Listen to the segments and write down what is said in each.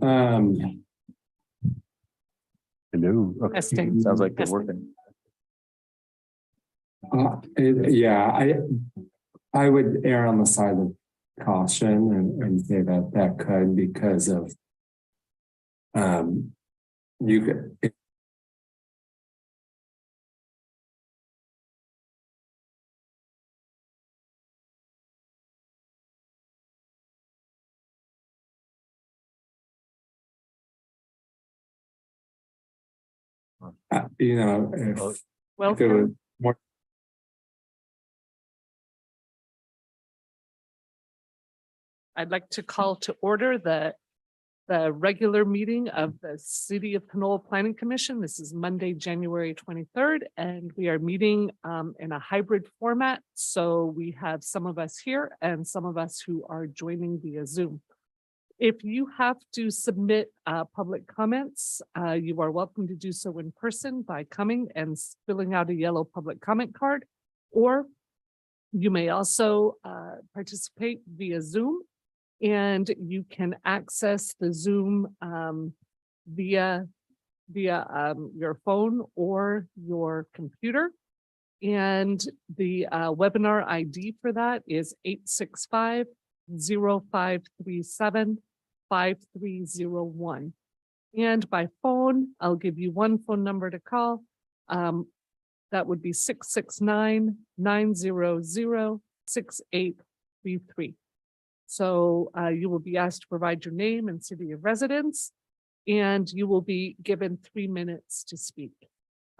Hello. Okay. Testing. Sounds like they're Testing. working. Yeah, I would err on the side of caution and say that could, because of you could. You know, if it Welcome. was more. I'd like to call to order the regular meeting of the City of Pinole Planning Commission. This is Monday, January 23rd, and we are meeting in a hybrid format. So we have some of us here and some of us who are joining via Zoom. If you have to submit public comments, you are welcome to do so in person by coming and filling out a yellow public comment card, or you may also participate via Zoom, and you can access the Zoom via your phone or your computer. And the webinar ID for that is 865-0537-5301. And by phone, I'll give you one phone number to call. That would be 669-900-6833. So you will be asked to provide your name and city of residence, and you will be given 3 minutes to speak.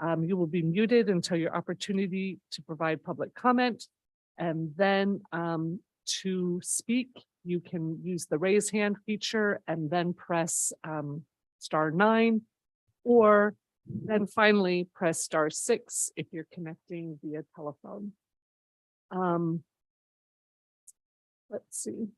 You will be muted until your opportunity to provide public comment. And then to speak, you can use the raise hand feature and then press *9, or then finally press *6 if you're connecting via telephone. Let's see.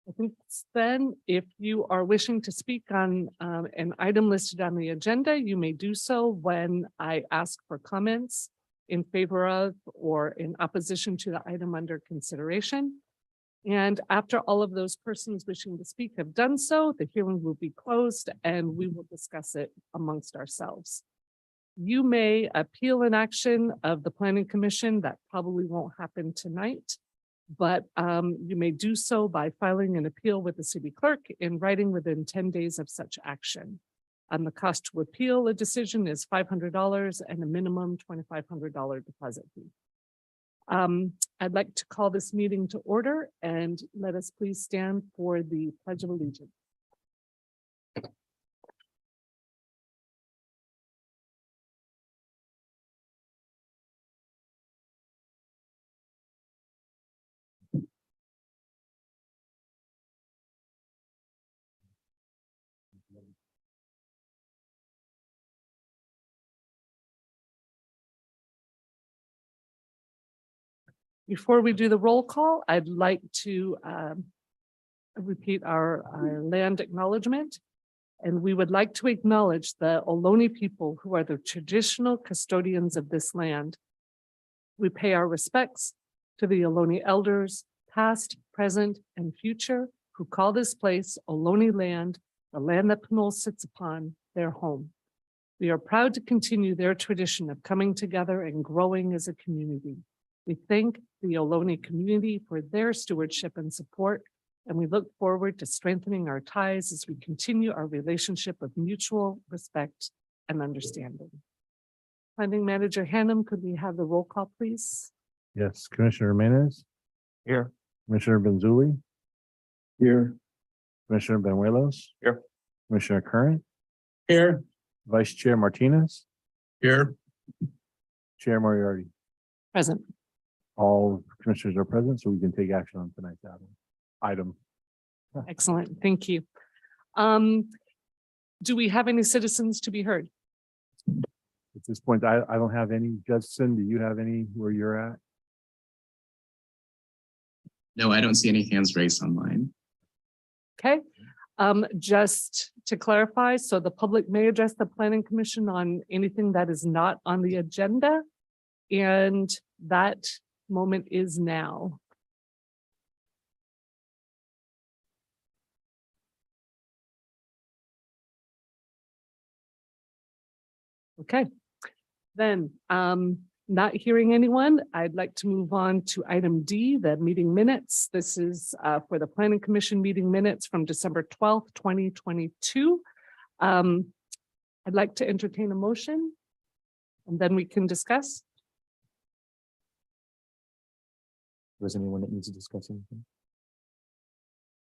I think then if you are wishing to speak on an item listed on the agenda, you may do so when I ask for comments in favor of or in opposition to the item under consideration. And after all of those persons wishing to speak have done so, the hearing will be closed and we will discuss it amongst ourselves. You may appeal an action of the Planning Commission. That probably won't happen tonight, but you may do so by filing an appeal with the city clerk in writing within 10 days of such action. The cost to appeal a decision is $500 and a minimum $2,500 deposit fee. I'd like to call this meeting to order, and let us please stand for the Pledge of Allegiance. Before we do the roll call, I'd like to repeat our land acknowledgement. And we would like to acknowledge the Ohlone people, who are the traditional custodians of this land. We pay our respects to the Ohlone elders, past, present, and future, who call this place Ohlone land, the land that Pinole sits upon, their home. We are proud to continue their tradition of coming together and growing as a community. We thank the Ohlone community for their stewardship and support, and we look forward to strengthening our ties as we continue our relationship of mutual respect and understanding. Planning Manager Hannum, could we have the roll call, please? Yes, Commissioner Jimenez. Here. Commissioner Benzuli. Here. Commissioner Benuelos. Here. Commissioner Curran. Here. Vice Chair Martinez. Here. Chair Moriarty. Present. All commissioners are present, so we can take action on tonight's item. Excellent, thank you. Do we have any citizens to be heard? At this point, I don't have any. Judson, do you have any where you're at? No, I don't see any hands raised online. Okay, just to clarify, so the public may address the Planning Commission on anything that is not on the agenda, and that moment is now. Okay, then, not hearing anyone, I'd like to move on to item D, the meeting minutes. This is for the Planning Commission meeting minutes from December 12th, 2022. I'd like to entertain a motion and then we can discuss. Was anyone that needs to discuss anything?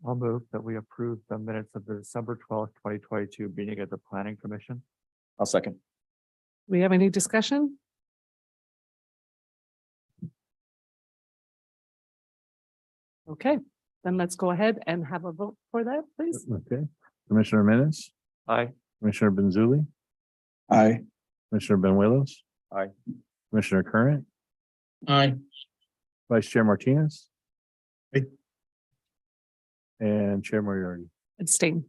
I'll move that we approve the minutes of the December 12th, 2022 meeting of the Planning Commission. I'll second. We have any discussion? Okay, then let's go ahead and have a vote for that, please. Okay, Commissioner Menace, Aye. Commissioner Benzuli, Aye. Commissioner Benuelos. Aye. Commissioner Current, Aye. Vice Chair Martinez. Aye. And Chair Moriarty. Abstain.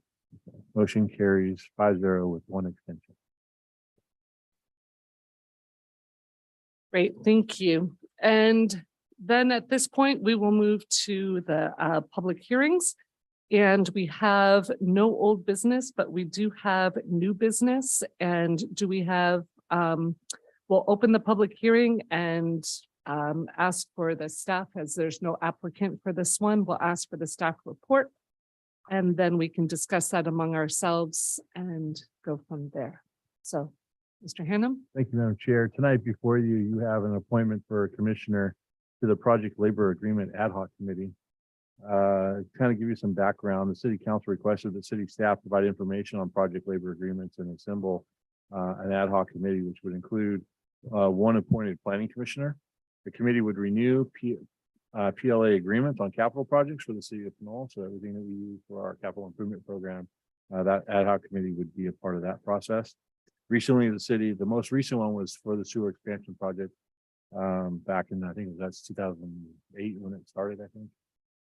Motion carries 5-0 with one extension. Great, thank you. And then at this point, we will move to the public hearings. And we have no old business, but we do have new business. And do we have, we'll open the public hearing and ask for the staff, as there's no applicant for this one, we'll ask for the staff report. And then we can discuss that among ourselves and go from there. So, Mr. Hannum? Thank you, Madam Chair. Tonight before you, you have an appointment for a commissioner to the Project Labor Agreement Ad Hoc Committee. Kind of give you some background. The City Council requested that city staff provide information on project labor agreements and assemble an ad hoc committee, which would include one appointed planning commissioner. The committee would renew PLA agreements on capital projects for the city of Pinole. So everything that we use for our capital improvement program, that ad hoc committee would be a part of that process. Recently, the most recent one was for the sewer expansion project back in, I think that's 2008 when it started, I think.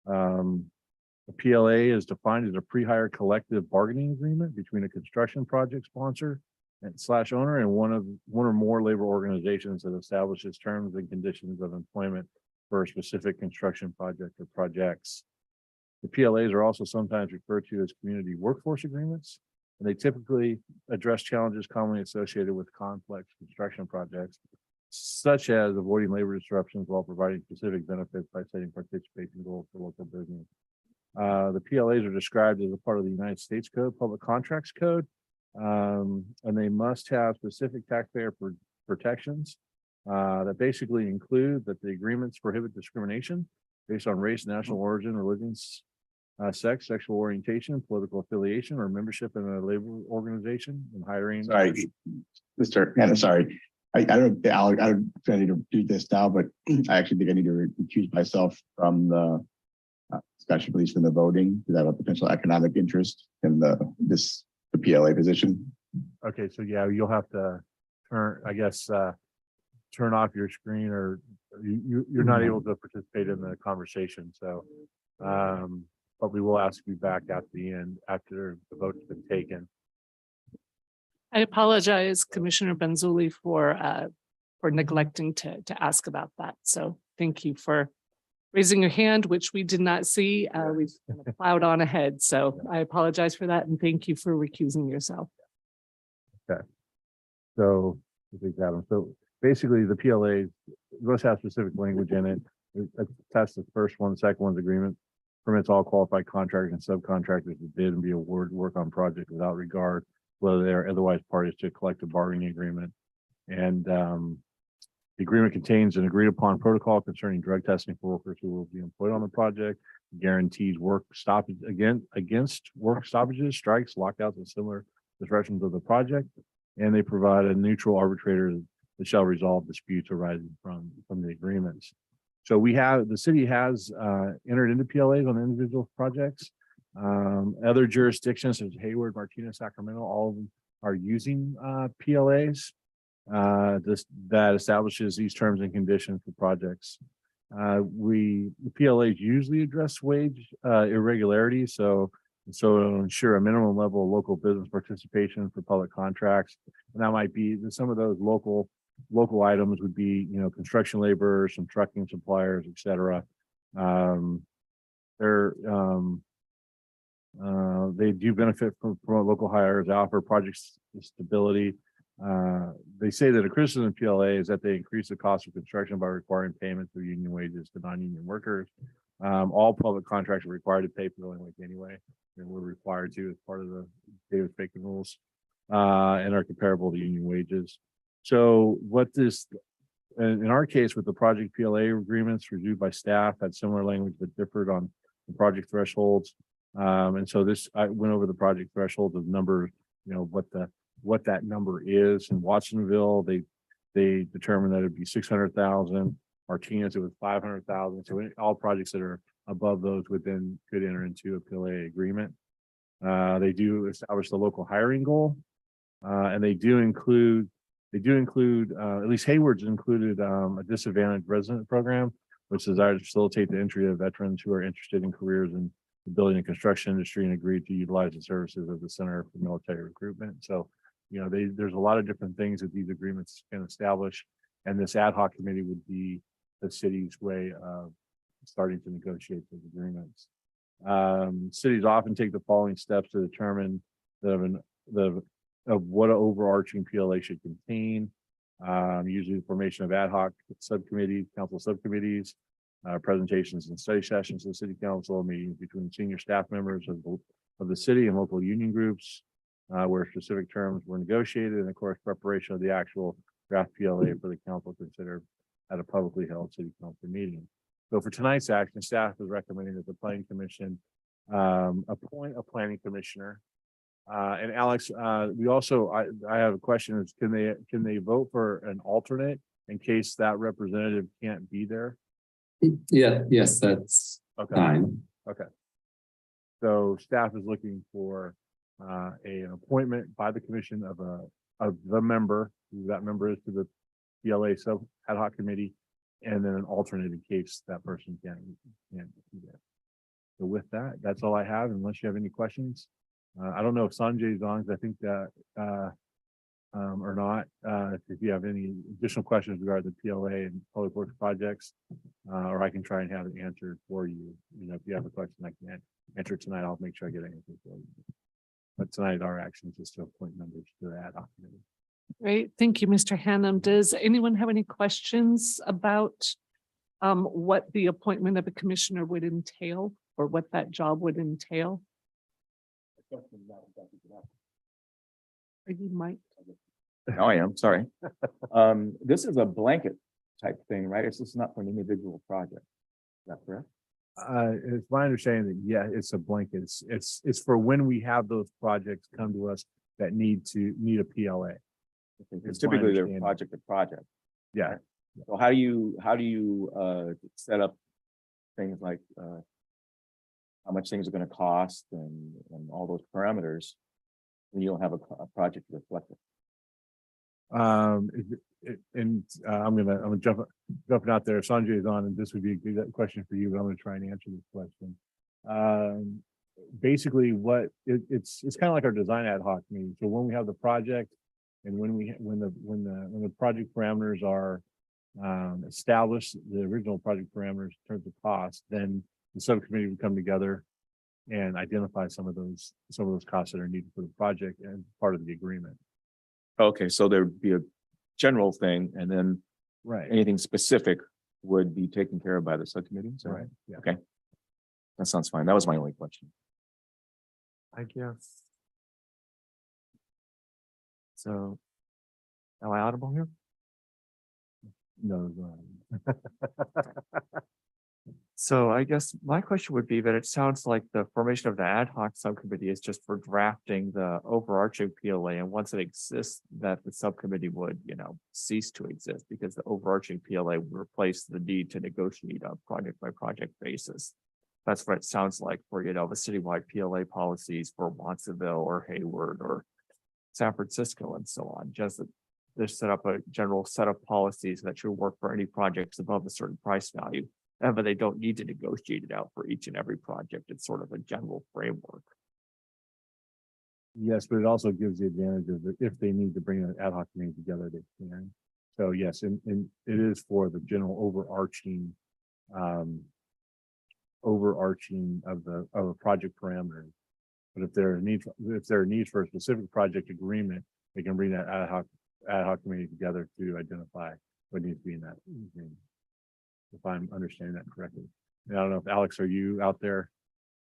The PLA is defined as a pre-hire collective bargaining agreement between a construction project sponsor and / owner and one or more labor organizations that establishes terms and conditions of employment for a specific construction project or projects. The PLAs are also sometimes referred to as community workforce agreements, and they typically address challenges commonly associated with complex construction projects, such as avoiding labor disruptions while providing specific benefits by setting participation goals for local business. The PLAs are described as a part of the United States Code, Public Contracts Code, and they must have specific taxpayer protections that basically include that the agreements prohibit discrimination based on race, national origin, religions, sex, sexual orientation, political affiliation, or membership in a labor organization and hiring. Sorry, Mr. Hannah, sorry. I don't think I need to do this now, but I actually think I need to recuse myself from the discussion, at least from the voting, because I have a potential economic interest in the PLA position. Okay, so yeah, you'll have to turn off your screen, or you're not able to participate in the conversation. So, but we will ask you back at the end after the vote's been taken. I apologize, Commissioner Benzuli, for neglecting to ask about that. So thank you for raising your hand, which we did not see. We've kind of plowed on ahead. So I apologize for that. And thank you for recusing yourself. So, basically the PLA must have specific language in it. That's the first one. The second one's agreement permits all qualified contractors and subcontractors to bid and be awarded work on project without regard whether they are otherwise parties to a collective bargaining agreement. And the agreement contains an agreed upon protocol concerning drug testing for workers who will be employed on the project, guarantees work stoppage against work stoppages, strikes, lockouts, and similar disruptions of the project. And they provide a neutral arbitrator that shall resolve disputes arising from the agreements. So the city has entered into PLAs on individual projects. Other jurisdictions such as Hayward, Martinez, Sacramento, all of them are using PLAs that establishes these terms and conditions for projects. The PLAs usually address wage irregularities, so to ensure a minimum level of local business participation for public contracts. And that might be some of those local items would be, construction laborers, some trucking suppliers, et cetera. They do benefit from local hires, offer project stability, They say that a criticism of PLA is that they increase the cost of construction by requiring payment through union wages to non-union workers. All public contracts are required to pay prevailing wage anyway, and we're required to as part of the Davis-Bacon rules, and are comparable to union wages. So what this, in our case with the project PLA agreements reviewed by staff, had similar language but differed on the project thresholds. And so this, I went over the project thresholds of numbers, what that number is. In Watsonville, they determined that it'd be 600,000. Martinez, it was 500,000. So all projects that are above those could enter into a PLA agreement. They do establish the local hiring goal, and they do include, at least Hayward's included a disadvantaged resident program, which desires to facilitate the entry of veterans who are interested in careers in the building and construction industry and agreed to utilize the services of the Center for Military Recruitment. So, there's a lot of different things that these agreements can establish, and this ad hoc committee would be the city's way of starting to negotiate those agreements. Cities often take the following steps to determine of what an overarching PLA should contain. Usually the formation of ad hoc subcommittees, council subcommittees, presentations and study sessions to the city council, meetings between senior staff members of the city and local union groups, where specific terms were negotiated, and of course, preparation of the actual draft PLA for the council to consider at a publicly held city council meeting. So for tonight's action, staff is recommending that the planning commission appoint a planning commissioner. And Alex, we also, I have a question is, can they vote for an alternate in case that representative can't be there? Yeah, yes, that's Okay. fine. So staff is looking for an appointment by the commission of the member, who that member is to the PLA sub ad hoc committee, and then an alternate in case that person can't be there. So with that, that's all I have, unless you have any questions. I don't know if Sanjay's on, because I think that or not. If you have any additional questions regarding the PLA and public works projects, or I can try and have it answered for you. If you have a question I can't answer tonight, I'll make sure I get an answer for you. But tonight, our action is just to appoint members to the ad hoc committee. Great. Thank you, Mr. Hannum. Does anyone have any questions about what the appointment of a commissioner would entail, or what that job would entail? Or you might. No, I am, sorry. This is a blanket type thing, right? It's just not for an individual project. Is that correct? It's my understanding that, yeah, it's a blanket. It's for when we have those projects come to us that need a PLA. It's It's my typically their understanding. project to project. Yeah. So how do you set up things like how much things are going to cost and all those parameters when you don't have a project to reflect it? I'm gonna jumping out there. Sanjay is on, and this would be a good question for you, but I'm gonna try and answer this question. Basically, it's kind of like our design ad hoc meeting. So when we have the project, and when the project parameters are established, the original project parameters in terms of cost, then the subcommittee would come together and identify some of those costs that are needed for the project and part of the agreement. Okay, so there'd be a general thing, and then Right. anything specific would be taken care of by the subcommittee. Is that Right. Yeah. Okay. That sounds fine. That was my only question. I guess. So, am I audible here? No. So I guess my question would be that it sounds like the formation of the ad hoc subcommittee is just for drafting the overarching PLA, and once it exists, that the subcommittee would, cease to exist because the overarching PLA would replace the need to negotiate on project by project basis. That's what it sounds like for, the citywide PLA policies for Watsonville or Hayward or San Francisco and so on. Just that they set up a general set of policies that should work for any projects above a certain price value. But they don't need to negotiate it out for each and every project. It's sort of a general framework. Yes, but it also gives the advantage of if they need to bring an ad hoc committee together, they can. So yes, and it is for the general overarching of a project parameter. But if there are needs for a specific project agreement, they can bring that ad hoc ad hoc committee together to identify what needs to be in that agreement. If I'm understanding that correctly. And I don't know if Alex, are you out there?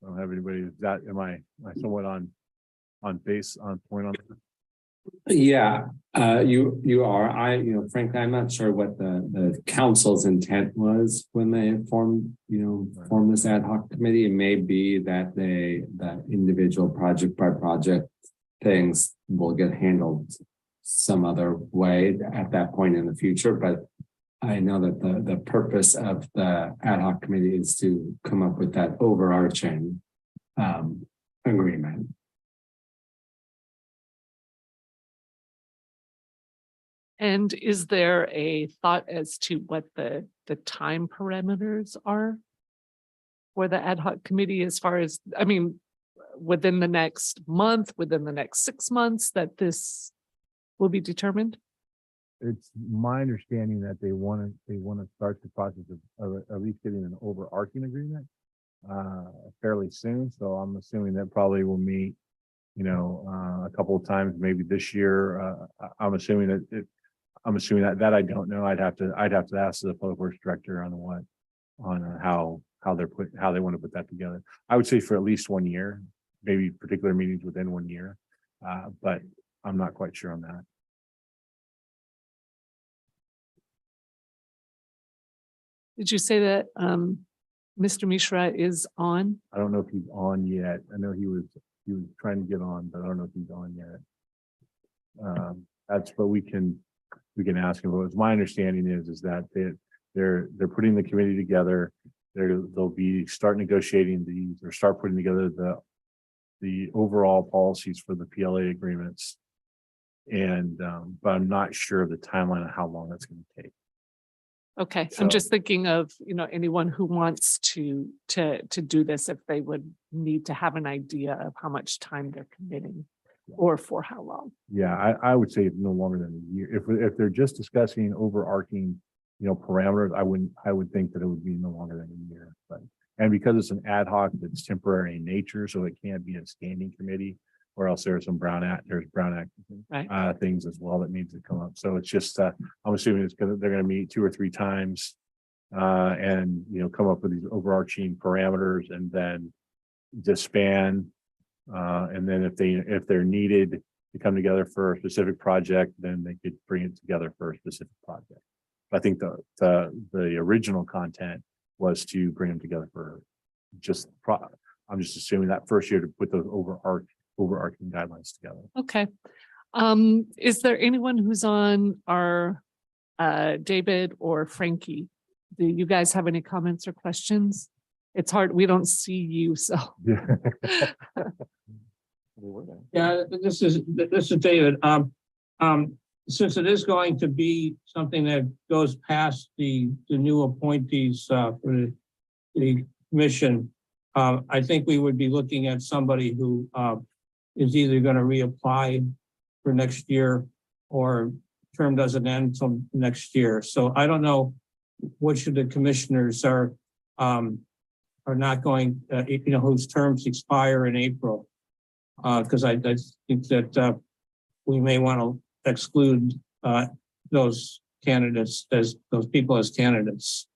I don't have anybody. Is that, am I somewhat on point on that? Yeah, you are. Frankly, I'm not sure what the council's intent was when they formed this ad hoc committee. It may be that that individual project by project things will get handled some other way at that point in the future. But I know that the purpose of the ad hoc committee is to come up with that overarching agreement. And is there a thought as to what the time parameters are for the ad hoc committee as far as, I mean, within the next month, within the next 6 months that this will be determined? It's my understanding that they want to start the process of at least getting an overarching agreement fairly soon. So I'm assuming that probably will meet, a couple of times, maybe this year. I'm assuming that I don't know. I'd have to ask the public works director on how they want to put that together. I would say for at least 1 year, maybe particular meetings within 1 year. But I'm not quite sure on that. Did you say that Mr. Mishra is on? I don't know if he's on yet. I know he was trying to get on, but I don't know if he's on yet. That's what we can ask him. But it's my understanding is that they're putting the committee together. They'll be start negotiating these or start putting together the overall policies for the PLA agreements. And but I'm not sure of the timeline of how long that's going to take. Okay, So- I'm just thinking of, anyone who wants to do this, if they would need to have an idea of how much time they're committing or for how long. Yeah, I would say no longer than a year. If they're just discussing overarching, parameters, I would think that it would be no longer than a year. And because it's an ad hoc, it's temporary in nature, so it can't be a standing committee, or else there's some Brown Act Right. things as well that needs to come up. So it's just I'm assuming they're going to meet 2 or 3 times and come up with these overarching parameters and then disband. And then if they're needed to come together for a specific project, then they could bring it together for a specific project. I think the original content was to bring them together for I'm just assuming that first year to put those overarching guidelines together. Okay. Is there anyone who's on our David or Frankie? Do you guys have any comments or questions? It's hard. We don't see you, so. Yeah. Yeah, this is David. Since it is going to be something that goes past the new appointees for the commission, I think we would be looking at somebody who is either going to reapply for next year or term doesn't end until next year. So I don't know which of the commissioners are not going, whose terms expire in April. Because I think that we may want to exclude those candidates as those people as candidates.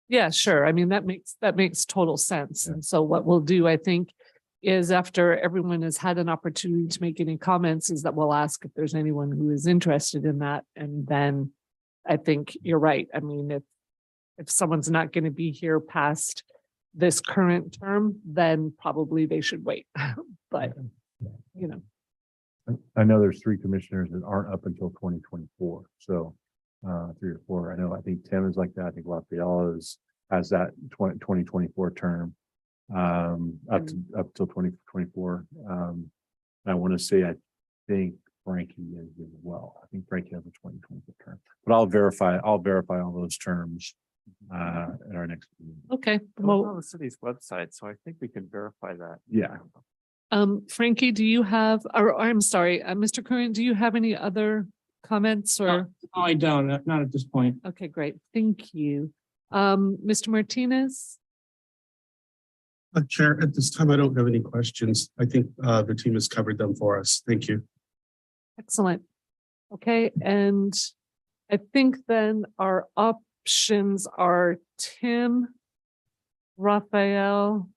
Yeah, sure. I mean, that makes total sense. And so what we'll do, I think, is after everyone has had an opportunity to make any comments, is that we'll ask if there's anyone who is interested in that. And then I think you're right. I mean, if someone's not going to be here past this current term, then probably they should wait. But, I know there's 3 commissioners that aren't up until 2024. So 3 or 4. I think Tim is like that. I think Rafael has that 2024 term up till 2024. I want to say I think Frankie is as well. I think Frankie has a 2024 term, but I'll verify all those terms in our next meeting. okay. Well, on Well, the city's website, so I think we can verify that. Yeah. Frankie, do you have, or I'm sorry, Mr. Curran, do you have any other comments or? No, I don't, not at this point. Okay, great. Thank you. Mr. Martinez? Chair, at this time, I don't have any questions. I think the team has covered them for us. Thank you. Excellent. Okay, and I think then our options are Tim, Raphael,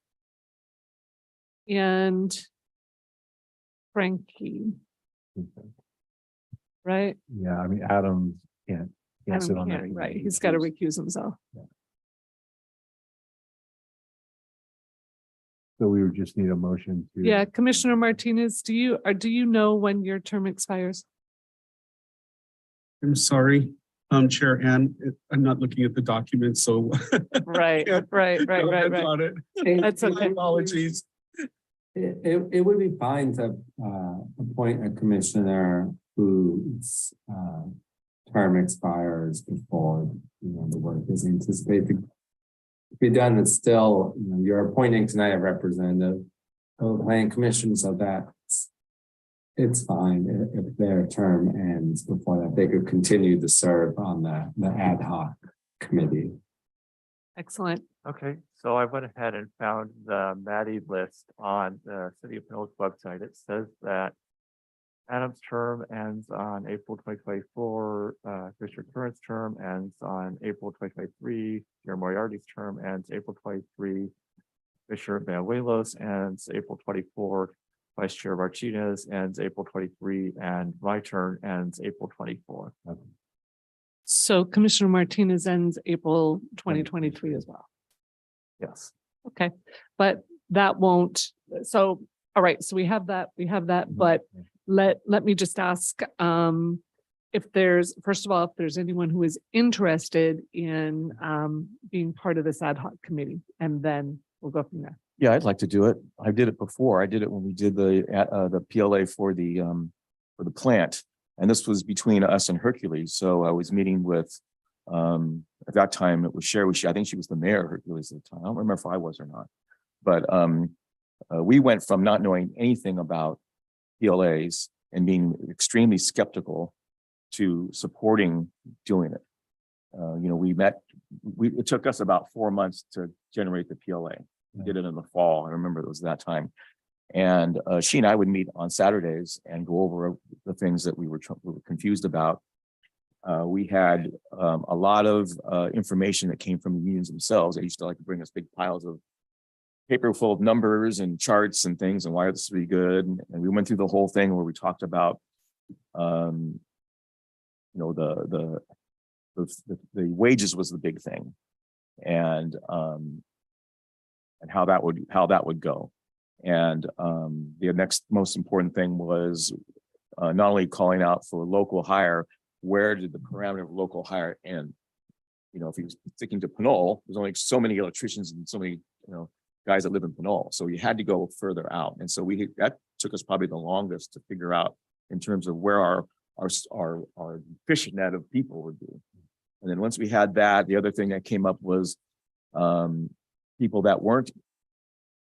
and Frankie, right? Yeah, I mean, Adam can't sit Adam on that. can't, right, he's got to recuse himself. So we would just need a motion to. Yeah, Commissioner Martinez, do you know when your term expires? I'm sorry, Chair Ann, I'm not looking at the document, so. Right, Can't right. comment on it. That's okay. Apologies. It would be fine to appoint a commissioner whose term expires before, the work is anticipated to be done. It's still, you're appointing tonight a representative of the planning commission, so that's it's fine if their term ends before that. They could continue to serve on the ad hoc committee. Excellent. Okay, so I went ahead and found the Maddie list on the City of Pinole's website. It says that Adam's term ends on April 2024, Commissioner Curran's term ends on April 2023, Chair Moriarty's term ends April 23, Commissioner Banuelos ends April 24, Vice Chair Martinez ends April 23, and my term ends April 24. So Commissioner Martinez ends April 2023 as well. Yes. Okay, but that won't, so, all right, so we have that, but let me just ask, if there's, first of all, if there's anyone who is interested in, being part of this ad hoc committee, and then we'll go from there. Yeah, I'd like to do it. I did it before. I did it when we did the PLA for the plant. And this was between us and Hercules. So I was meeting with, at that time it was Sherry. I think she was the mayor of Hercules at the time. I don't remember if I was or not. But we went from not knowing anything about PLAs and being extremely skeptical to supporting doing it. It took us about 4 months to generate the PLA. We did it in the fall. I remember it was that time. And she and I would meet on Saturdays and go over the things that we were confused about. We had a lot of information that came from the unions themselves. They used to like to bring us big piles of paper full of numbers and charts and things and why this would be good. And we went through the whole thing where we talked about, the wages was the big thing, and how that would go. And the next most important thing was not only calling out for local hire, where did the parameter of local hire end? If he was sticking to Pinole, there's only so many electricians and so many, guys that live in Pinole. So you had to go further out. And so that took us probably the longest to figure out in terms of where our fishing net of people would be. And then once we had that, the other thing that came up was people that were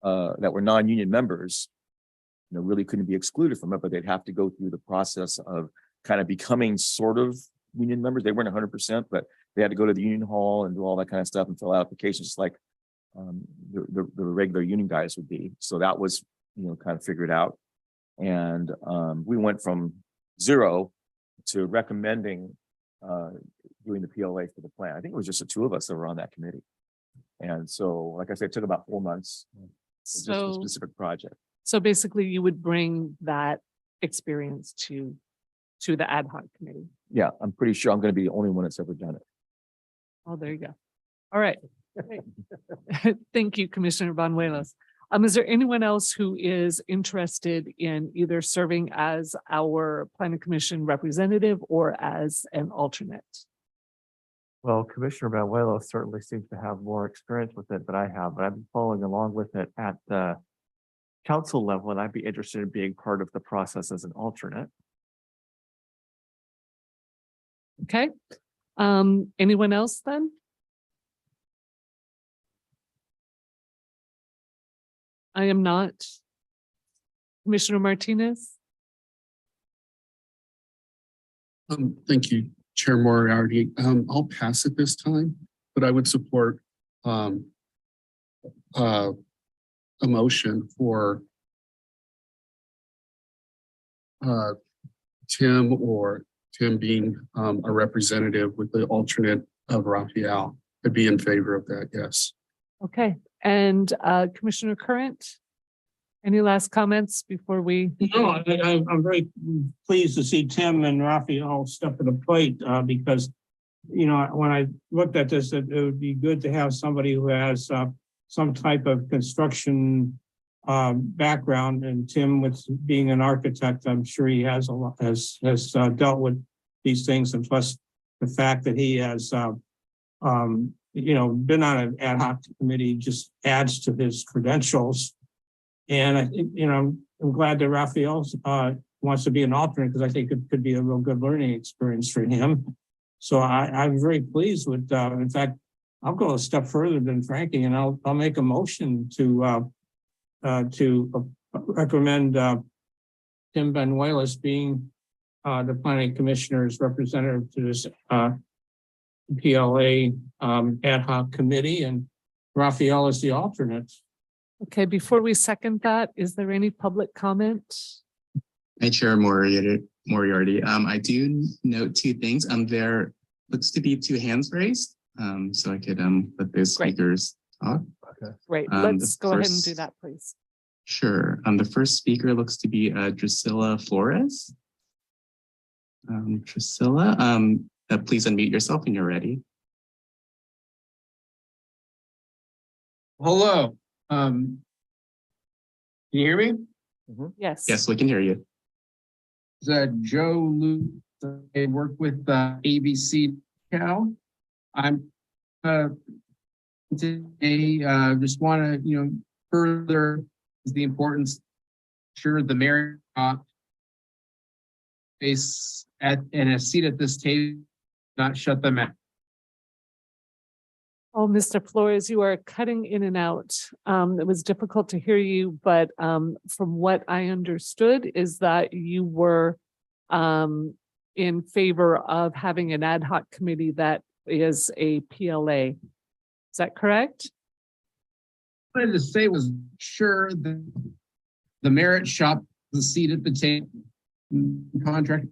non-union members, really couldn't be excluded from it, but they'd have to go through the process of kind of becoming sort of union members. They weren't 100%, but they had to go to the union hall and do all that kind of stuff and fill out applications just like the regular union guys would be. So that was, kind of figured out. And we went from 0 to recommending doing the PLA for the plan. I think it was just the 2 of us that were on that committee. And so, like I said, it took about 4 months. Just a specific project. So basically you would bring that experience to the ad hoc committee. Yeah, I'm pretty sure I'm going to be the only one that's ever done it. Oh, there you go. All right. Great. Thank you, Commissioner Banuelos. Is there anyone else who is interested in either serving as our planning commission representative or as an alternate? Well, Commissioner Banuelos certainly seems to have more experience with it than I have, but I've been following along with it at the council level, and I'd be interested in being part of the process as an alternate. Okay. Anyone else then? I am not. Commissioner Martinez? Thank you, Chair Moriarty. I'll pass at this time, but I would support a motion for Tim or Tim being a representative with the alternate of Raphael. I'd be in favor of that, yes. Okay, and Commissioner Current? Any last comments before we? No, I'm very pleased to see Tim and Raphael step to the plate, because, you know, when I looked at this, it would be good to have somebody who has some type of construction background, and Tim, with being an architect, I'm sure he has a lot, has dealt with these things, and plus the fact that he has you know, been on an ad hoc committee just adds to his credentials. And I think, you know, I'm glad that Raphael wants to be an alternate, because I think it could be a real good learning experience for him. So I'm very pleased with, in fact, I'll go a step further than Frankie, and I'll make a motion to recommend Tim Benuelos being the planning commissioner's representative to this PLA ad hoc committee, and Raphael is the alternate. Okay, before we second that, is there any public comment? Hi, Chair Moriarty. I do note two things. There looks to be two hands raised. So I could let those Great. speakers talk. Great, The let's go ahead and do first- that, please. Sure. The first speaker looks to be Drusilla Flores. Drusilla, please unmute yourself when you're ready. Hello. Can you hear me? Yes. Yes, we can hear you. Is that Joe Luke? I work with ABC Cal. I'm today just want to further the importance. Sure, the mayor face at and a seat at this table, not shut them out. Oh, Mr. Flores, you are cutting in and out. It was difficult to hear you, but from what I understood is that you were in favor of having an ad hoc committee that is a PLA. Is that correct? What I wanted to say was sure the merit shop, the seat at the table contract,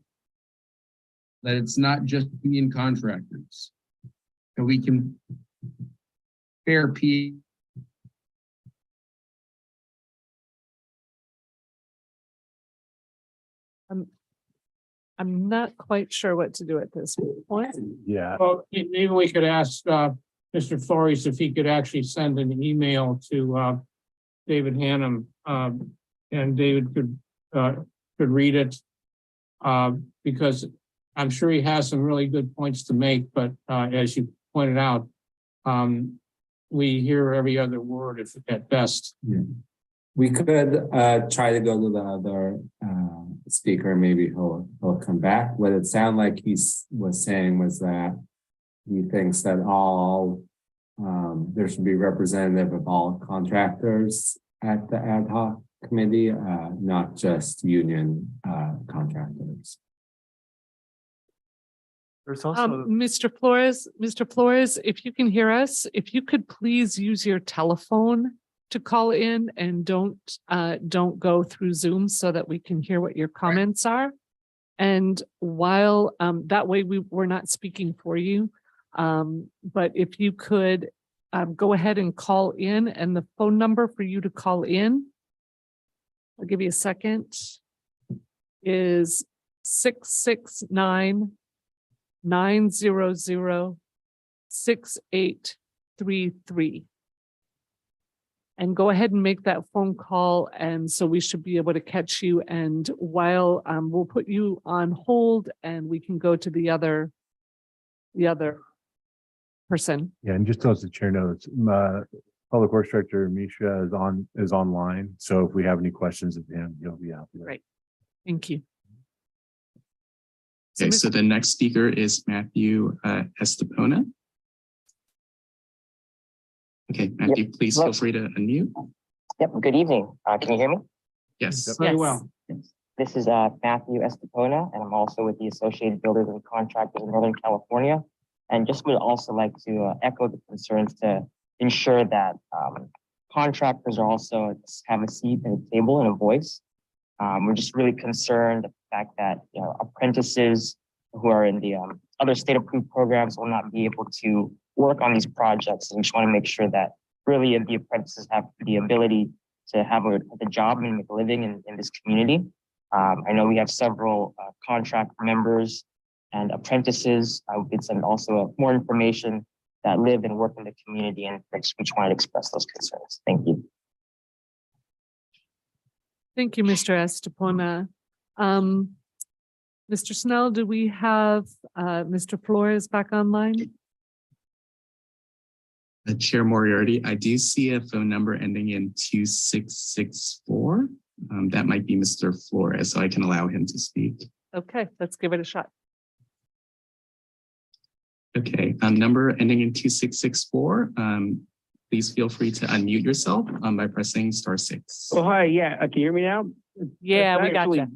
that it's not just union contractors. And we can fair P. I'm not quite sure what to do at this point. Yeah, Well, maybe we could ask Mr. Flores if he could actually send an email to David Hannum, and David could read it, because I'm sure he has some really good points to make, but as you pointed out, we hear every other word at best. Yeah. We could try to go to the other speaker. Maybe he'll come back. What it sounded like he was saying was that he thinks that all there should be representative of all contractors at the ad hoc committee, not just union contractors. There's also, Mr. Flores, if you can hear us, if you could please use your telephone to call in and don't go through Zoom so that we can hear what your comments are. And while that way we're not speaking for you, but if you could go ahead and call in, and the phone number for you to call in, I'll give you a second, is 669-900-6833. And go ahead and make that phone call, and so we should be able to catch you. And while we'll put you on hold, and we can go to the other person. yeah, and just as the chair knows, Public Works Director Misha is online. So if we have any questions of him, he'll be out there. Right. Thank you. Okay, so the next speaker is Matthew Estepona. Okay, Matthew, please feel free to unmute. Yep, good evening. Can you hear me? Yes. Very Yes. well. This is Matthew Estepona, and I'm also with the Associated Builders and Contractors in Northern California. And just would also like to echo the concerns to ensure that contractors are also have a seat at a table and a voice. We're just really concerned the fact that apprentices who are in the other state approved programs will not be able to work on these projects. And we just want to make sure that really the apprentices have the ability to have a job and make a living in this community. I know we have several contract members and apprentices. We could send also more information that live and work in the community, and we just wanted to express those concerns. Thank you. Thank you, Mr. Estepona. Mr. Snell, do we have Mr. Flores back online? Chair Moriarty, I do see a phone number ending in 2664. That might be Mr. Flores, so I can allow him to speak. Okay, let's give it a shot. Okay, number ending in 2664. Please feel free to unmute yourself by pressing *6. Oh, hi. Yeah. Can you hear me now? Yeah, we got you.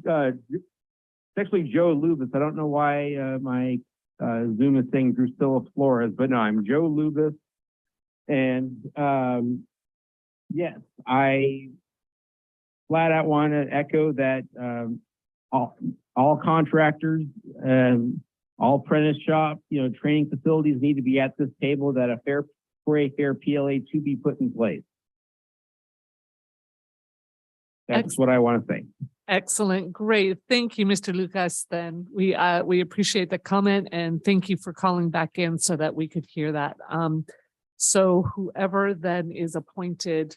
It's actually Joe Lubis. I don't know why my Zoom is saying Drusilla Flores, but no, I'm Joe Lubis. And yes, I flat out want to echo that all contractors, all apprentice shop, training facilities need to be at this table, that a fair PLA to be put in place. That's what I want to say. Excellent. Great. Thank you, Mr. Lucas. Then we appreciate the comment and thank you for calling back in so that we could hear that. So whoever then is appointed,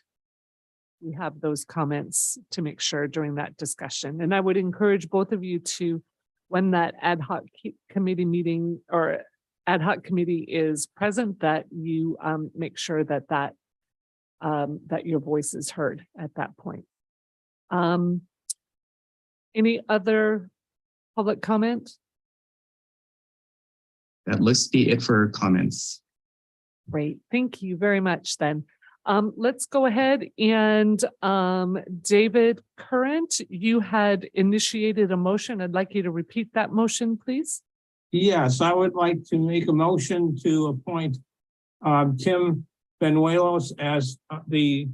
we have those comments to make sure during that discussion. And I would encourage both of you to, when that ad hoc committee meeting or ad hoc committee is present, that you make sure that that your voice is heard at that point. Any other public comment? That looks to be it for comments. Great, thank you very much then. Let's go ahead and David Current, you had initiated a motion. I'd like you to repeat that motion, please. Yes, I would like to make a motion to appoint Tim Benuelos as the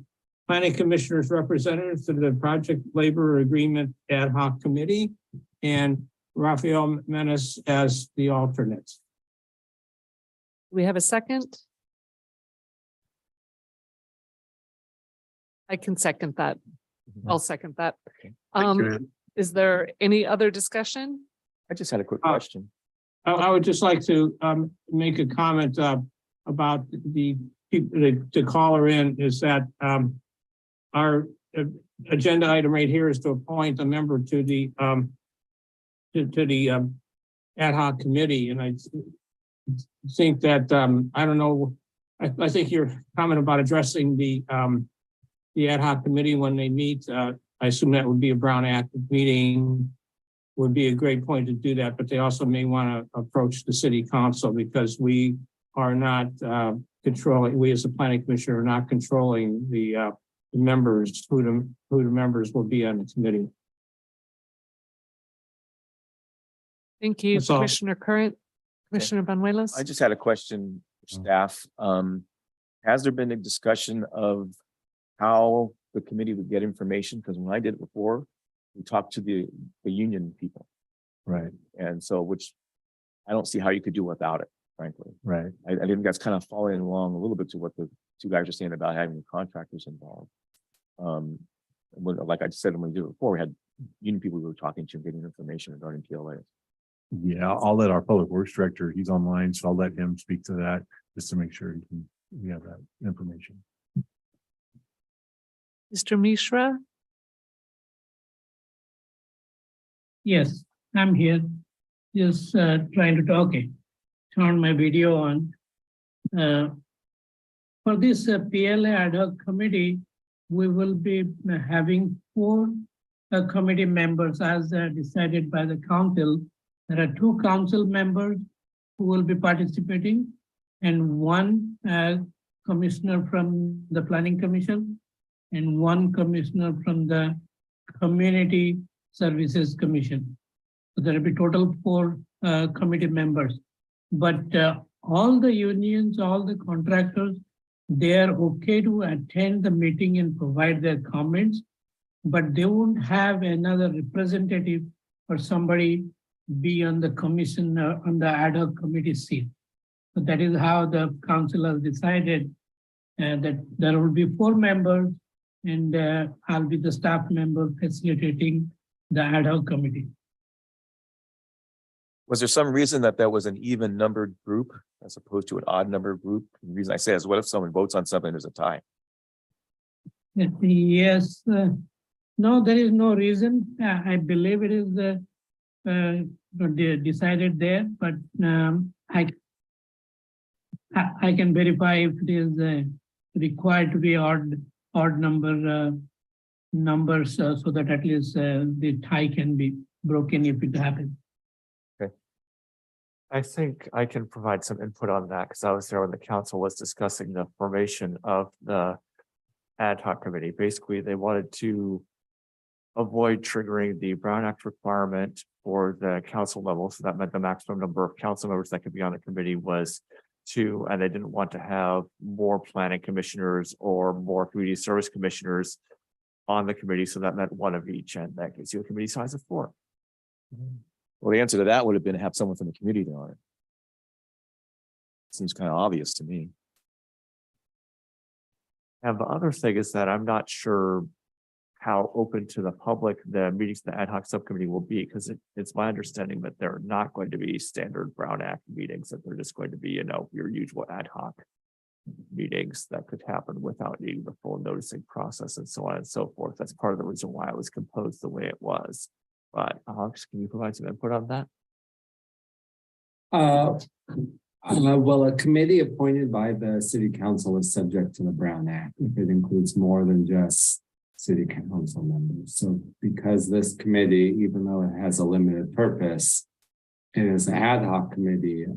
Planning Commissioner's representative to the Project Labor Agreement Ad Hoc Committee and Rafael Menace as the alternate. We have a second? I can second that. I'll second that. Is there any other discussion? I just had a quick question. I would just like to make a comment about the people, the caller in is that our agenda item right here is to appoint a member to the ad hoc committee, and I think that I don't know. I think your comment about addressing the ad hoc committee when they meet, I assume that would be a Brown Act meeting, would be a great point to do that, but they also may want to approach the city council because we are not controlling, we as a planning commissioner are not controlling the members, who the members will be on the committee. Thank you, That's all. Commissioner Current. Commissioner Benuelos. I just had a question for staff. Has there been a discussion of how the committee would get information? Because when I did it before, we talked to the union people. Right, And so, which I don't see how you could do without it, frankly. right. I think that's kind of following along a little bit to what the two guys are saying about having the contractors involved. Like I said, when we did it before, we had union people we were talking to getting information regarding PLAs. Yeah, I'll let our public works director, he's online, so I'll let him speak to that just to make sure we have that information. Mr. Mishra. Yes, I'm here. Just trying to talk. Okay. Turn my video on. For this PLA ad hoc committee, we will be having 4 committee members as decided by the council. There are 2 council members who will be participating and 1 commissioner from the Planning Commission and 1 commissioner from the Community Services Commission. So there will be total 4 committee members. But all the unions, all the contractors, they are okay to attend the meeting and provide their comments, but they won't have another representative or somebody be on the commission, on the ad hoc committee seat. So that is how the council has decided that there will be 4 members and I'll be the staff member facilitating the ad hoc committee. Was there some reason that was an even numbered group as opposed to an odd numbered group? The reason I say is, what if someone votes on something, there's a tie? Yes, no, there is no reason. I believe it is decided there, but I can verify if it is required to be odd numbers so that at least the tie can be broken if it happens. I think I can provide some input on that because I was there when the council was discussing the formation of the ad hoc committee. Basically, they wanted to avoid triggering the Brown Act requirement for the council level. So that meant the maximum number of council members that could be on the committee was 2, and they didn't want to have more planning commissioners or more community service commissioners on the committee. So that meant 1 of each, and that gives you a committee size of 4. Well, the answer to that would have been to have someone from the community on it. Seems kind of obvious to me. And the other thing is that I'm not sure how open to the public the meetings of the ad hoc subcommittee will be, because it's my understanding that they're not going to be standard Brown Act meetings, that they're just going to be, your usual ad hoc meetings that could happen without needing the full noticing process and so on and so forth. That's part of the reason why it was composed the way it was. But Alex, can you provide some input on that? Well, a committee appointed by the city council is subject to the Brown Act if it includes more than just city council members. So because this committee, even though it has a limited purpose, it is an ad hoc committee.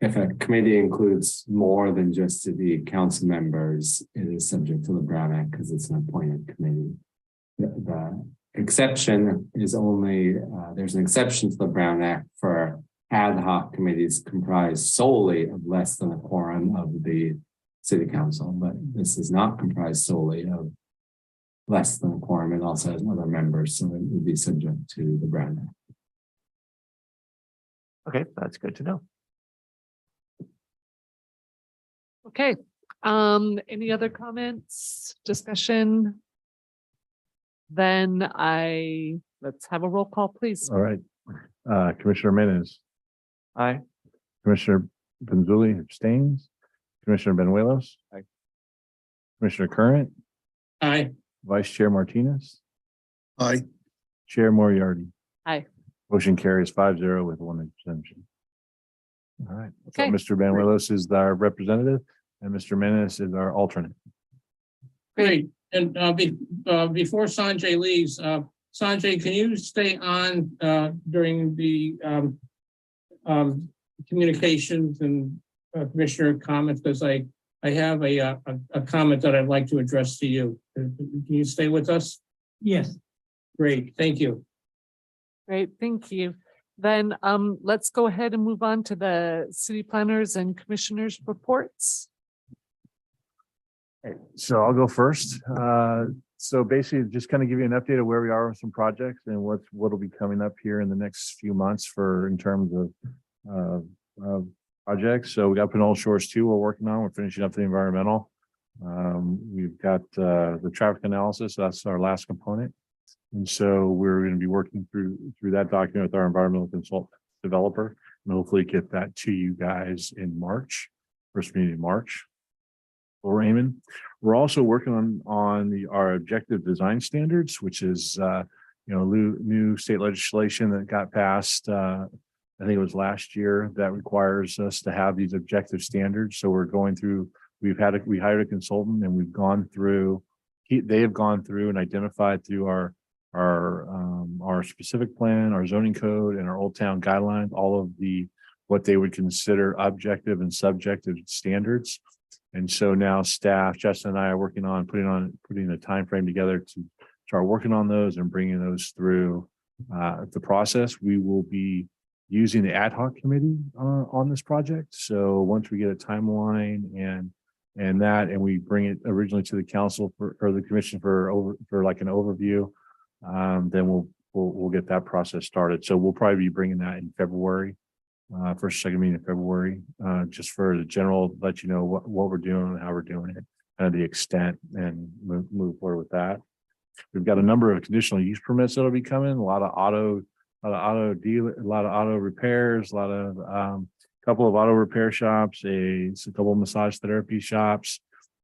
If a committee includes more than just city council members, it is subject to the Brown Act because it's an appointed committee. The exception is only, there's an exception to the Brown Act for ad hoc committees comprised solely of less than a quorum of the city council, but this is not comprised solely of less than a quorum. It also has other members, so it would be subject to the Brown Act. Okay, that's good to know. Okay, any other comments, discussion? Then let's have a roll call, please. All right. Commissioner Menes, Aye. Commissioner Benzuli abstains, Commissioner Benuelos. Aye. Commissioner Current, Aye. Vice Chair Martinez, Aye. Chair Moriarty. Aye. Motion carries 5-0 with 1 abstention. All right. So Okay. Mr. Benuelos is our representative and Mr. Menes is our alternate. Great. And before Sanjay leaves, Sanjay, can you stay on during the communications and commissioner comments? Because I have a comment that I'd like to address to you. Can you stay with us? Yes. Great, thank you. Great, thank you. Then let's go ahead and move on to the city planners and commissioners reports. Okay, so I'll go first. So basically just kind of give you an update of where we are with some projects and what'll be coming up here in the next few months in terms of projects. So we got Pinole Shores 2 we're working on. We're finishing up the environmental. We've got the traffic analysis. So that's our last component. And so we're going to be working through that document with our environmental consultant developer and hopefully get that to you guys in March, first meeting in March. We're aiming. We're also working on our objective design standards, which is new state legislation that got passed. I think it was last year that requires us to have these objective standards. So we're going through. We hired a consultant and we've gone through. They have gone through and identified through our specific plan, our zoning code, and our Old Town guidelines, all of what they would consider objective and subjective standards. And so now staff, Justin and I are working on putting a time frame together to start working on those and bringing those through the process. We will be using the ad hoc committee on this project. So once we get a timeline and we bring it originally to the council or the commission for like an overview, then we'll get that process started. So we'll probably be bringing that in February, first, second meeting in February, just for the general, let you know what we're doing and how we're doing it, the extent, and move forward with that. We've got a number of conditional use permits that'll be coming, a lot of auto repairs, couple of auto repair shops, a couple of massage therapy shops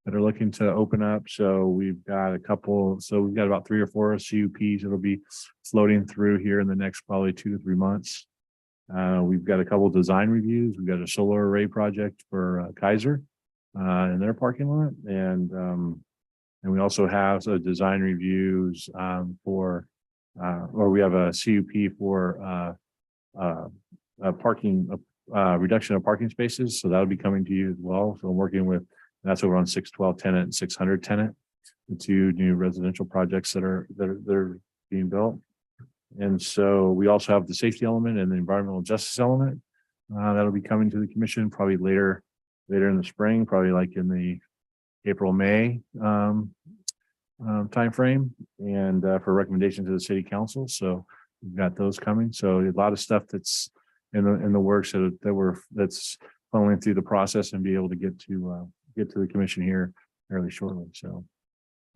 that are looking to open up. So we've got about 3 or 4 CUPs that'll be floating through here in the next probably 2 to 3 months. We've got a couple of design reviews. We've got a solar array project for Kaiser in their parking lot, and we also have design reviews or we have a CUP for parking reduction of parking spaces. So that'll be coming to you as well. So I'm working with, that's over on 612 tenant and 600 tenant, the 2 new residential projects that are being built. And so we also have the safety element and the environmental justice element that'll be coming to the commission probably later in the spring, probably like in the April, May timeframe, and for recommendation to the city council. So we've got those coming. So a lot of stuff that's in the works that's funneling through the process and be able to get to the commission here fairly shortly. So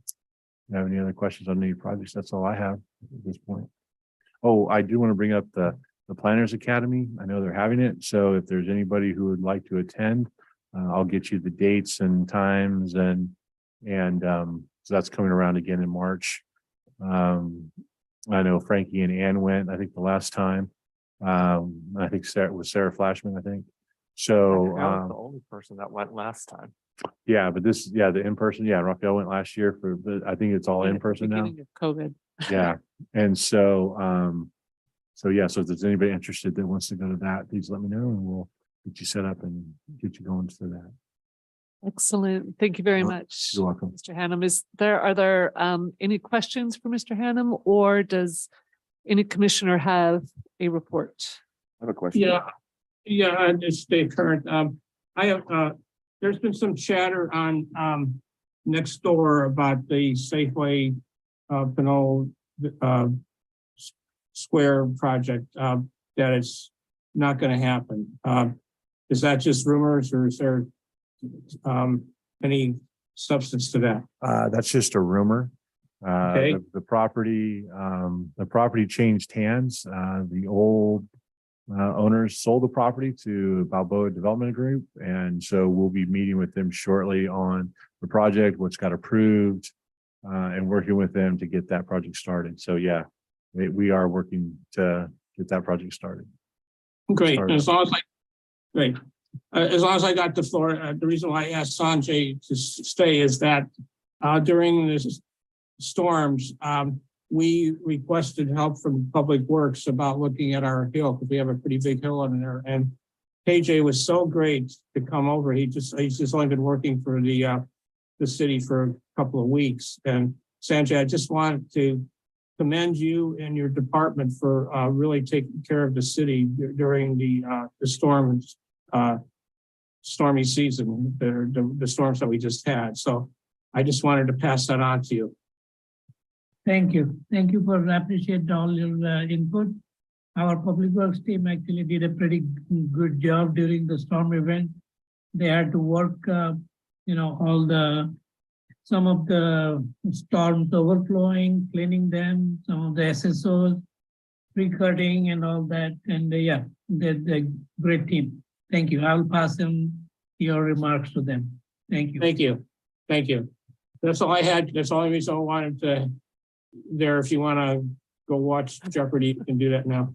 if you have any other questions on any projects, that's all I have at this point. Oh, I do want to bring up the Planners Academy. I know they're having it. So if there's anybody who would like to attend, I'll get you the dates and times, and so that's coming around again in March. I know Frankie and Ann went, I think the last time. I think Sarah Flashman, I think. So I was the only person that went last time. yeah, but the in-person, Raphael went last year I think it's all in person now. Beginning of COVID. Yeah. And so if there's anybody interested that wants to go to that, please let me know and we'll get you set up and get you going for that. Excellent. Thank you very much. You're welcome. Mr. Hannum. Are there any questions for Mr. Hannum, or does any commissioner have a report? I have a question. Yeah, just stay current. I have, there's been some chatter on next door about the Safeway Pinole Square project, that it's not going to happen. Is that just rumors, or is there any substance to that? That's just a rumor. Okay. The property changed hands. The old owners sold the property to Balboa Development Group, and so we'll be meeting with them shortly on the project, what's got approved, and working with them to get that project started. So yeah, we are working to get that project started. Great. As long as I got the floor, the reason why I asked Sanjay to stay is that during the storms, we requested help from Public Works about looking at our hill, because we have a pretty big hill in there. And KJ was so great to come over. He's just only been working for the city for a couple of weeks. And Sanjay, I just wanted to commend you and your department for really taking care of the city during the stormy season, the storms that we just had. So I just wanted to pass that on to you. Thank you. Thank you for appreciate all your input. Our public works team actually did a pretty good job during the storm event. They had to work, some of the storms overflowing, cleaning them, some of the SSOs, pre-cutting and all that. And they're a great team. Thank you. I'll pass them your remarks to them. Thank you. Thank you. Thank you. That's all I had. That's the only reason I wanted to there. If you want to go watch Jeopardy, you can do that now.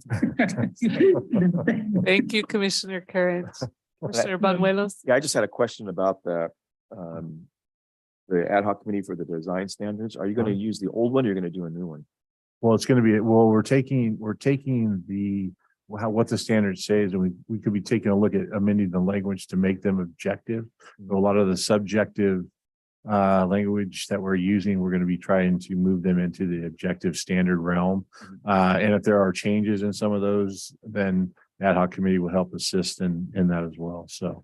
Thank you, Commissioner Current. Commissioner Banuelos. Yeah, I just had a question about the ad hoc committee for the design standards. Are you going to use the old one, or you're going to do a new one? Well, it's going to be, we're taking what the standard says, and we could be taking a look at amending the language to make them objective. A lot of the subjective language that we're using, we're going to be trying to move them into the objective standard realm. And if there are changes in some of those, then the ad hoc committee will help assist in that as well. So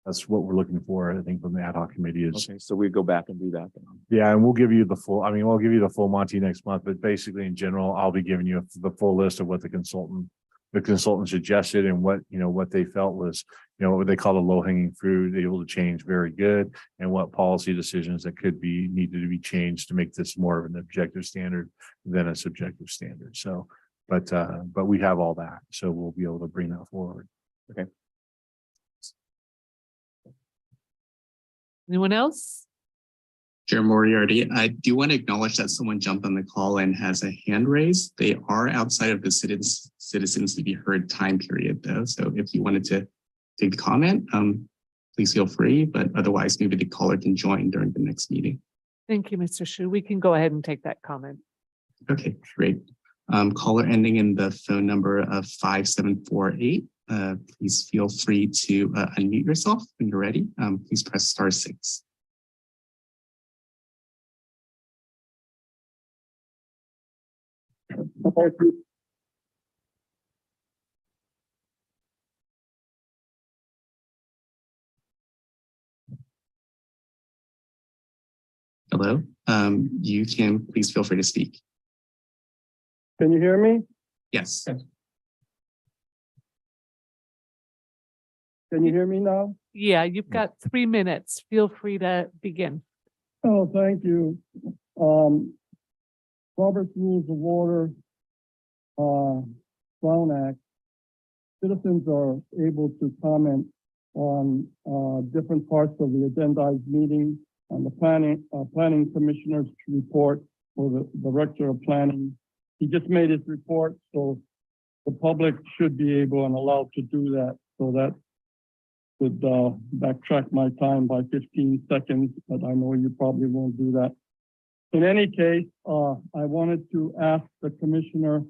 That's what we're looking for, I think, from the ad hoc committee is. Okay, so we go back and do that. Then. Yeah, and we'll give you the full, we'll give you the full Monty next month, but basically in general, I'll be giving you the full list of what the consultant suggested and what, what they felt was, what they call the low hanging fruit, able to change very good, and what policy decisions that needed to be changed to make this more of an objective standard than a subjective standard. So, but we have all that, so we'll be able to bring that forward. Okay. Anyone else? Chair Moriarty, I do want to acknowledge that someone jumped on the call and has a hand raised. They are outside of the citizens to be heard time period though. So if you wanted to take the comment, please feel free, but otherwise maybe the caller can join during the next meeting. Thank you, Mr. Shu. We can go ahead and take that comment. Okay, great. Caller ending in the phone number of 5748. Please feel free to unmute yourself when you're ready. Please press *6. Hello, you can please feel free to speak. Can you hear me? Yes. Can you hear me now? Yeah, you've got 3 minutes. Feel free to begin. Oh, thank you. Robert's Rules of Order, Brown Act, citizens are able to comment on different parts of the agendized meeting and the planning commissioner's report or the director of planning. He just made his report, so the public should be able and allowed to do that. So that would backtrack my time by 15 seconds, but I know you probably won't do that. In any case, I wanted to ask the commissioner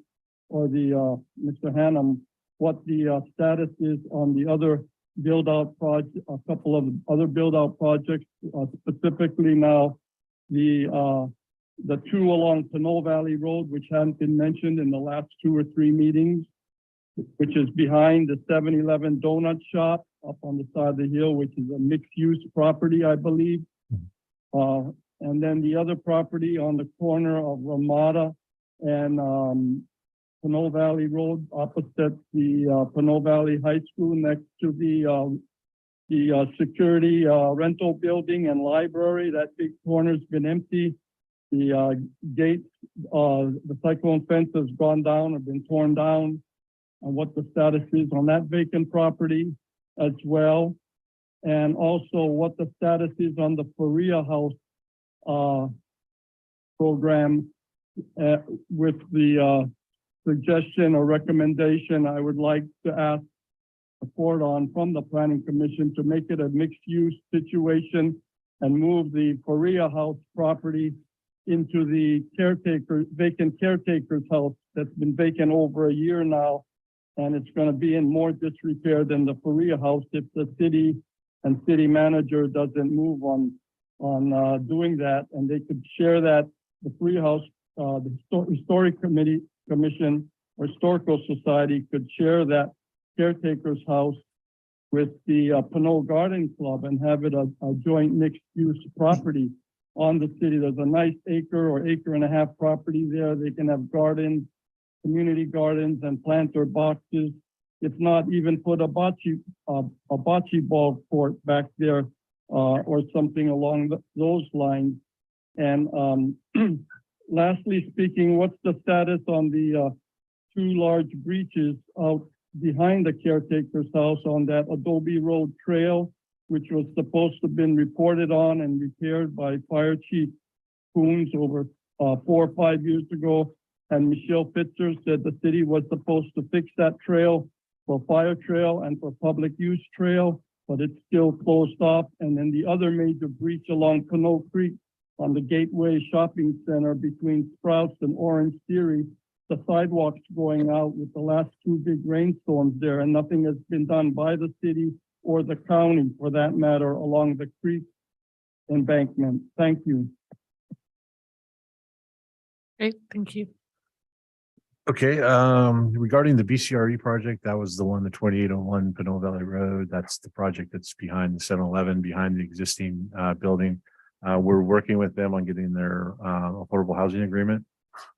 or the Mr. Hannum what the status is on the other build-out project, a couple of other build-out projects, specifically now the two along Pinole Valley Road, which hadn't been mentioned in the last 2 or 3 meetings, which is behind the 7-Eleven donut shop up on the side of the hill, which is a mixed-use property, I believe. And then the other property on the corner of Ramada and Pinole Valley Road, opposite the Pinole Valley High School, next to the security rental building and library. That big corner's been empty. The gates, the cyclone fence has gone down, have been torn down, and what the status is on that vacant property as well. And also what the status is on the Faria House program with the suggestion or recommendation I would like to ask support on from the Planning Commission to make it a mixed-use situation and move the Faria House property into the vacant caretaker's house that's been vacant over a year now, and it's going to be in more disrepair than the Faria House if the city and city manager doesn't move on doing that, and they could share that the Faria House, the Historic Commission or Historical Society could share that caretaker's house with the Pinole Garden Club and have it a joint mixed-use property on the city. There's a nice acre or acre and a half property there. They can have gardens, community gardens, and planter boxes. If not, even put a bocce ball court back there or something along those lines. And lastly speaking, what's the status on the 2 large breaches out behind the caretaker's house on that Adobe Road Trail, which was supposed to have been reported on and repaired by Fire Chief Coons over 4 or 5 years ago. And Michelle Pitzer said the city was supposed to fix that trail for fire trail and for public use trail, but it's still closed off. And then the other major breach along Pinole Creek on the Gateway Shopping Center between Sprouts and Orange Theory, the sidewalks going out with the last 2 big rainstorms there, and nothing has been done by the city or the county for that matter along the creek embankment. Thank you. Okay, thank you. Okay, regarding the BCRE project, that was the one, the 2801 Pinole Valley Road. That's the project that's behind the 7-Eleven, behind the existing building. We're working with them on getting their affordable housing agreement.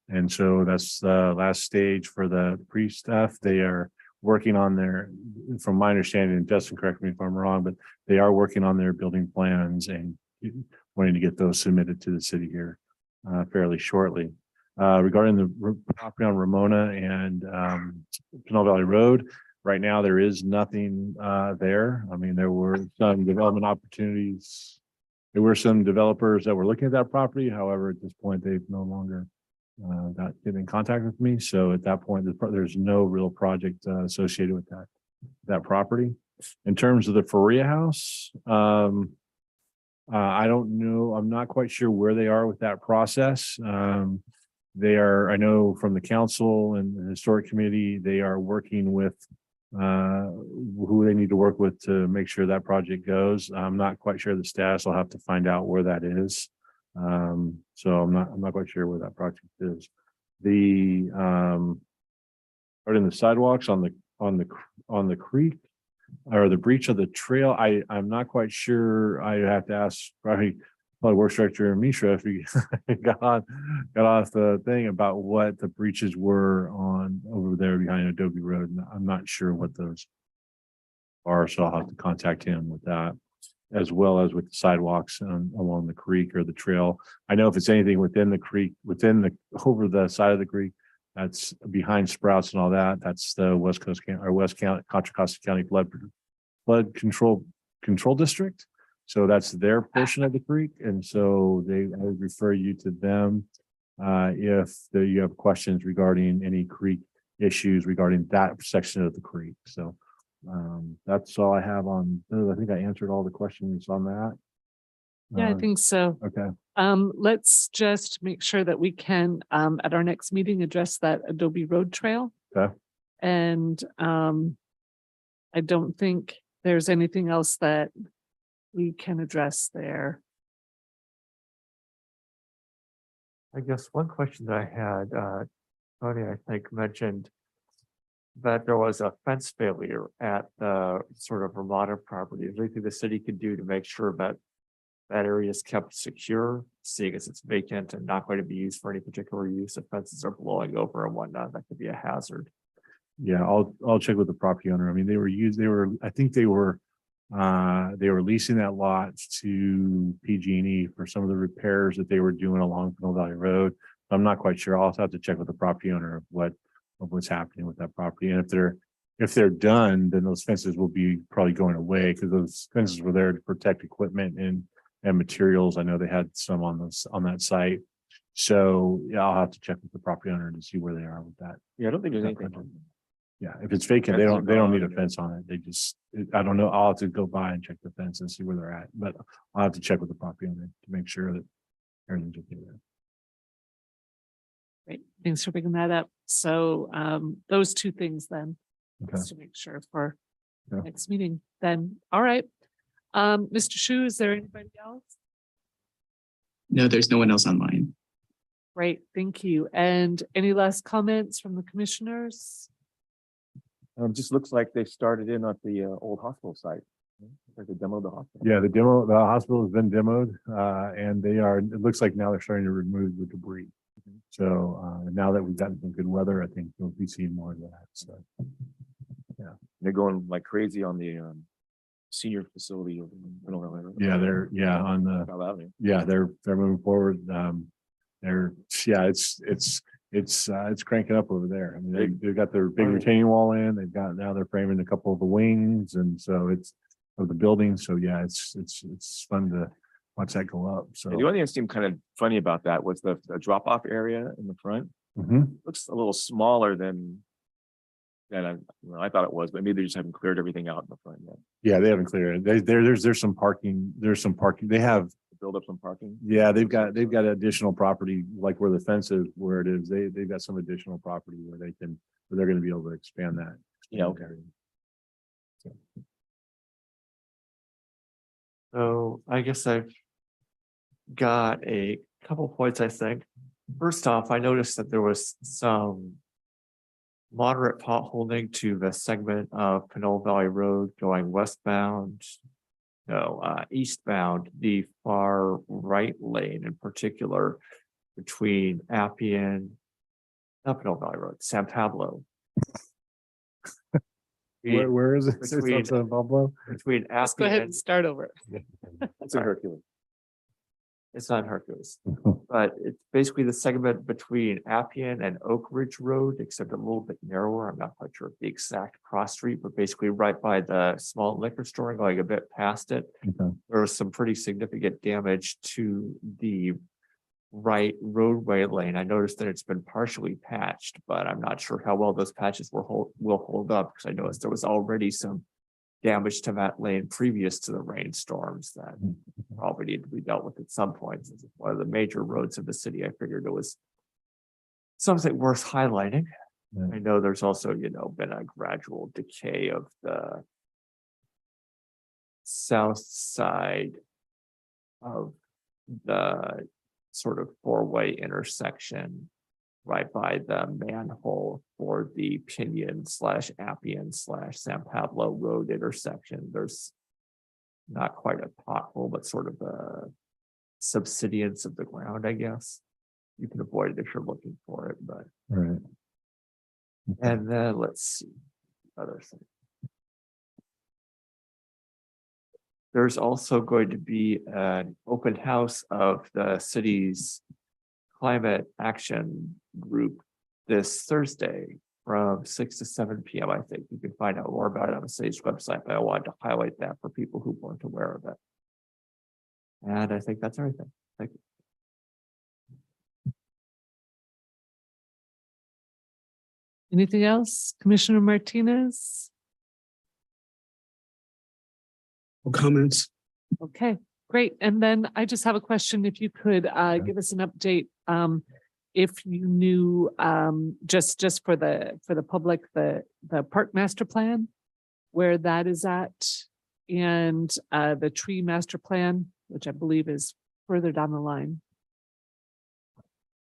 And so that's the last stage for the pre-stuff. They are working on their, from my understanding, and Justin, correct me if I'm wrong, but they are working on their building plans and wanting to get those submitted to the city here fairly shortly. Regarding the property on Ramona and Pinole Valley Road, right now there is nothing there. I mean, there were some development opportunities. There were some developers that were looking at that property. However, at this point, they've no longer got in contact with me. So at that point, there's no real project associated with that property. In terms of the Faria House, I don't know. I'm not quite sure where they are with that process. They are, I know from the council and the historic committee, they are working with who they need to work with to make sure that project goes. I'm not quite sure the status. I'll have to find out where that is. So I'm not quite sure where that project is. The regarding the sidewalks on the creek or the breach of the trail, I'm not quite sure. I have to ask probably works director Mishra if he got off the thing about what the breaches were on over there behind Adobe Road. And I'm not sure what those are, so I'll have to contact him with that, as well as with the sidewalks along the creek or the trail. I know if it's anything within the creek, over the side of the creek, that's behind Sprouts and all that. That's the West Coast or West County, Contra Costa County flood control district. So that's their portion of the creek. And so I would refer you to them if you have questions regarding any creek issues regarding that section of the creek. So that's all I have on those. I think I answered all the questions on that. Yeah, I think so. Okay. Let's just make sure that we can, at our next meeting, address that Adobe Road Trail. Okay. And I don't think there's anything else that we can address there. I guess one question that I had, Tony, I think mentioned that there was a fence failure at the sort of Ramada property. Is there anything the city could do to make sure that that area is kept secure, seeing as it's vacant and not going to be used for any particular use? If fences are blowing over and whatnot, that could be a hazard. Yeah, I'll check with the property owner. I mean, I think they were leasing that lot to PG&E for some of the repairs that they were doing along Pinole Valley Road. I'm not quite sure. I'll also have to check with the property owner of what's happening with that property. And if they're done, then those fences will be probably going away, because those fences were there to protect equipment and materials. I know they had some on that site. So yeah, I'll have to check with the property owner to see where they are with that. Yeah, I don't think there's anything. Yeah, if it's vacant, they Fences don't need a are gone, fence on it. They just, I don't know. I'll have to go by and check the fence and see where they're at, but I'll have to check with the property owner to make sure that everything's okay there. Great, thanks for bringing that up. So those two things then, Okay. just to make sure for Yeah. next meeting then. All right. Mr. Shu, is there anybody else? No, there's no one else online. Great, thank you. And any last comments from the commissioners? Just looks like they started in at the old hospital site. Like they demoed the hospital. Yeah, the hospital has been demoed, and it looks like now they're starting to remove the debris. So now that we've gotten some good weather, I think we'll be seeing more of that. So They're going like crazy on the senior facility. Over in Pinole Valley Road. They're moving forward. It's cranking up over there. I mean, they've got their big retaining wall in. Now they're framing a couple of the wings, and so it's of the building. So yeah, it's fun to watch that go up. So The only thing that seemed kind of funny about that was the drop off area in the front. Looks a little smaller than I thought it was, but maybe they just haven't cleared everything out in the front yet. Yeah, they haven't cleared it. There's some parking. There's some parking. They have build up some parking. Yeah, they've got additional property, like where the fence is, where it is. They've got some additional property where they're going to be able to expand that. Yeah. Okay. So I guess I've got a couple points, I think. First off, I noticed that there was some moderate potholding to the segment of Pinole Valley Road going westbound. No, eastbound, the far right lane in particular between Appian, not Pinole Valley Road, San Pablo. Where is it? It's Between- on San Pablo? Between Let's go ahead Appian, and start over. It's in Hercules. it's not Hercules, but it's basically the segment between Appian and Oak Ridge Road, except a little bit narrower. I'm not quite sure of the exact cross street, but basically right by the small liquor store and going a bit past it. Okay. There was some pretty significant damage to the right roadway lane. I noticed that it's been partially patched, but I'm not sure how well those patches will hold up, because I noticed there was already some damage to that lane previous to the rainstorms that probably need to be dealt with at some point. Since it's one of the major roads of the city, I figured it was something worth highlighting. Yeah. I know there's also, been a gradual decay of the south side of the sort of four-way intersection right by the manhole for the Pinion/Appian/San Pablo Road intersection. There's not quite a pothole, but sort of a subsidence of the ground, I guess. You can avoid it if you're looking for it, but. All right. And then let's see, other thing. There's also going to be an open house of the city's climate action group this Thursday from 6 to 7 p.m. I think you can find out more about it on the city's website, but I wanted to highlight that for people who weren't aware of it. And I think that's everything. Thank you. Anything else? Commissioner Martinez? No comments. Okay, great. And then I just have a question. If you could give us an update, if you knew just for the public, the park master plan, where that is at, and the tree master plan, which I believe is further down the line.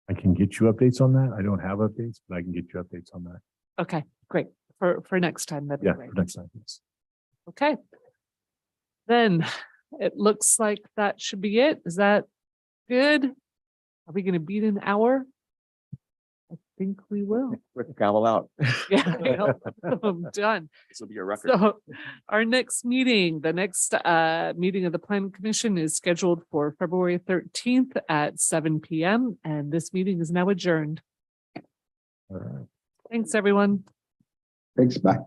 I can get you updates on that. I don't have updates, but I can get you updates on that. Okay, great. For next time, that'd be Yeah, great. for next time. Yes. Okay. Then it looks like that should be it. Is that good? Are we gonna beat an hour? I think we will. Quick gavel out. Yeah, I know. I'm done. This will be a record. So our next meeting, the next meeting of the planning commission is scheduled for February 13th at 7 p.m. and this meeting is now adjourned. All right. Thanks, everyone. Thanks, bye.